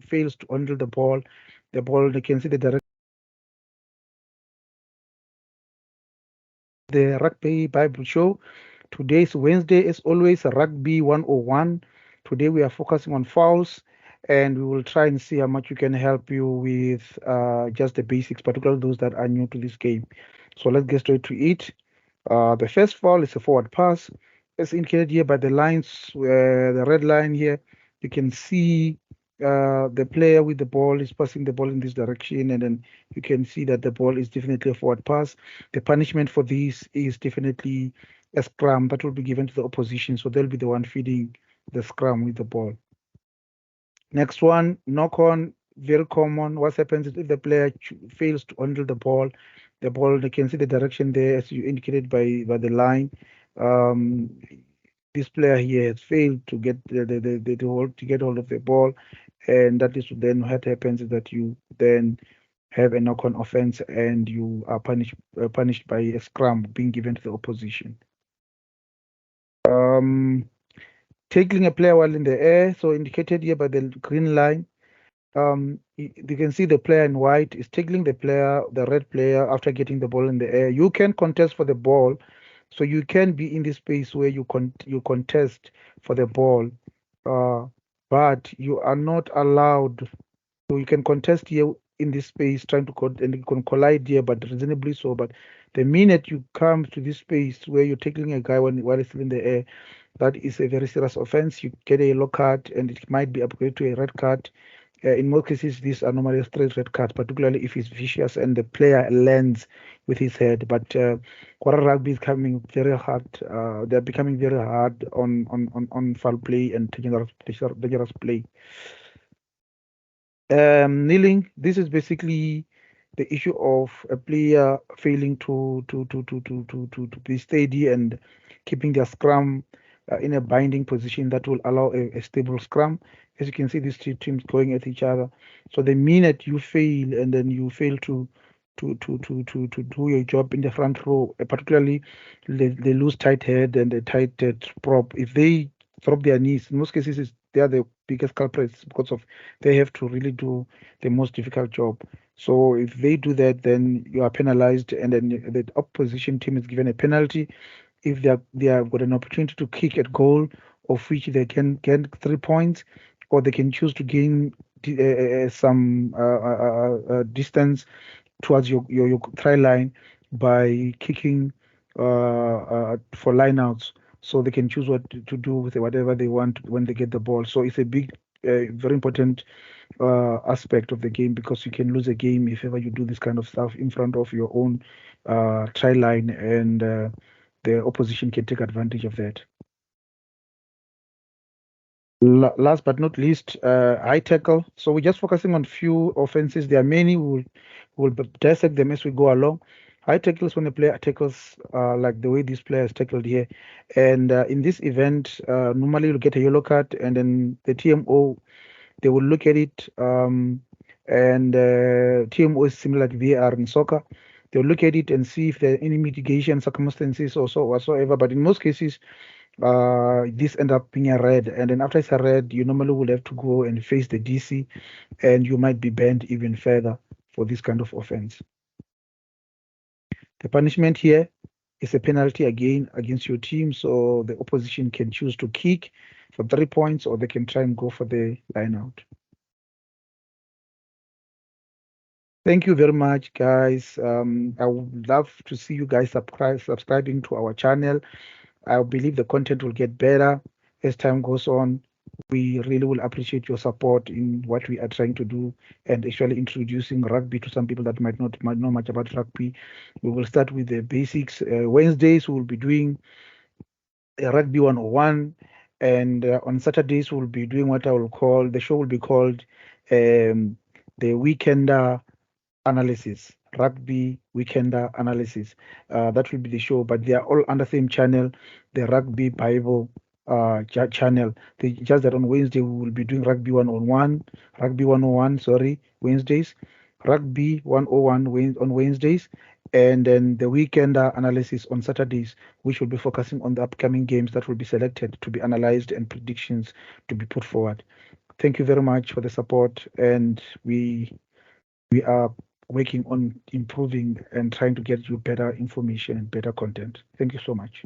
fails to handle the ball, they can see the direction. The Rugby Bible Show. Today is Wednesday, as always, Rugby 101. Today we are focusing on fouls, and we will try and see how much we can help you with just the basics, particularly those that are new to this game. So let's get straight to it. The first foul is a forward pass, as indicated here by the lines, the red line here. You can see the player with the ball is passing the ball in this direction, and then you can see that the ball is definitely a forward pass. The punishment for this is definitely a scrum that will be given to the opposition, so they'll be the one feeding the scrum with the ball. Next one, knock on, very common. What happens is if the player fails to handle the ball, they can see the direction there as you indicated by the line. Um, this player here has failed to get the hold to get hold of the ball, and that is then what happens is that you then have a knock-on offense and you are punished by a scrum being given to the opposition. Um, Tackling a player while in the air, so indicated here by the green line. You can see the player in white is tackling the red player after getting the ball in the air. You can contest for the ball, so you can be in this space where you contest for the ball, but you are not allowed. So you can contest here in this space, trying to and you can collide here, but reasonably so. But the minute you come to this space where you're tackling a guy while he's still in the air, that is a very serious offense. You get a yellow card, and it might be upgraded to a red card. In most cases, these are normally straight red cards, particularly if it's vicious and the player lands with his head. But Quarter Rugby is coming very hard. They're becoming very hard on foul play and dangerous play. Kneeling. This is basically the issue of a player failing to be steady and keeping their scrum in a binding position that will allow a stable scrum. As you can see, these two teams going at each other. So the minute you fail and then you fail to do your job in the front row, particularly they lose tight head and a tight prop. If they drop their knees, in most cases they are the biggest culprits because of they have to really do the most difficult job. So if they do that, then you are penalized, and then the opposition team is given a penalty. If they have got an opportunity to kick at goal, of which they can get 3 points, or they can choose to gain some distance towards your try line by kicking for lineouts. So they can choose what to do with whatever they want when they get the ball. So it's a big, very important aspect of the game, because you can lose a game if ever you do this kind of stuff in front of your own try line, and the opposition can take advantage of that. Last but not least, high tackle. So we're just focusing on few offenses. There are many. We'll dissect them as we go along. High tackles when the player tackles like the way this player is tackled here. And in this event, normally you'll get a yellow card, and then the TMO, they will look at it. And TMO is similar to VAR in soccer. They'll look at it and see if there are any mitigation circumstances or so whatsoever. But in most cases, this end up being a red, and then after it's a red, you normally would have to go and face the DC, and you might be banned even further for this kind of offense. The punishment here is a penalty again against your team, so the opposition can choose to kick for 3 points, or they can try and go for the line out. Thank you very much, guys. I would love to see you guys subscribing to our channel. I believe the content will get better as time goes on. We really will appreciate your support in what we are trying to do, and actually introducing rugby to some people that might not know much about rugby. We will start with the basics. Wednesdays we will be doing Rugby 101, and on Saturdays we'll be doing what I will call, the show will be called the Weekender Analysis, Rugby Weekender Analysis. That will be the show, but they are all under the same channel, the Rugby Bible channel. Just that on Wednesday we will be doing Rugby 101, Rugby 101, sorry, Wednesdays, Rugby 101 on Wednesdays, and then the Weekender Analysis on Saturdays, which will be focusing on the upcoming games that will be selected to be analyzed and predictions to be put forward. Thank you very much for the support, and we are working on improving and trying to get you better information and better content. Thank you so much.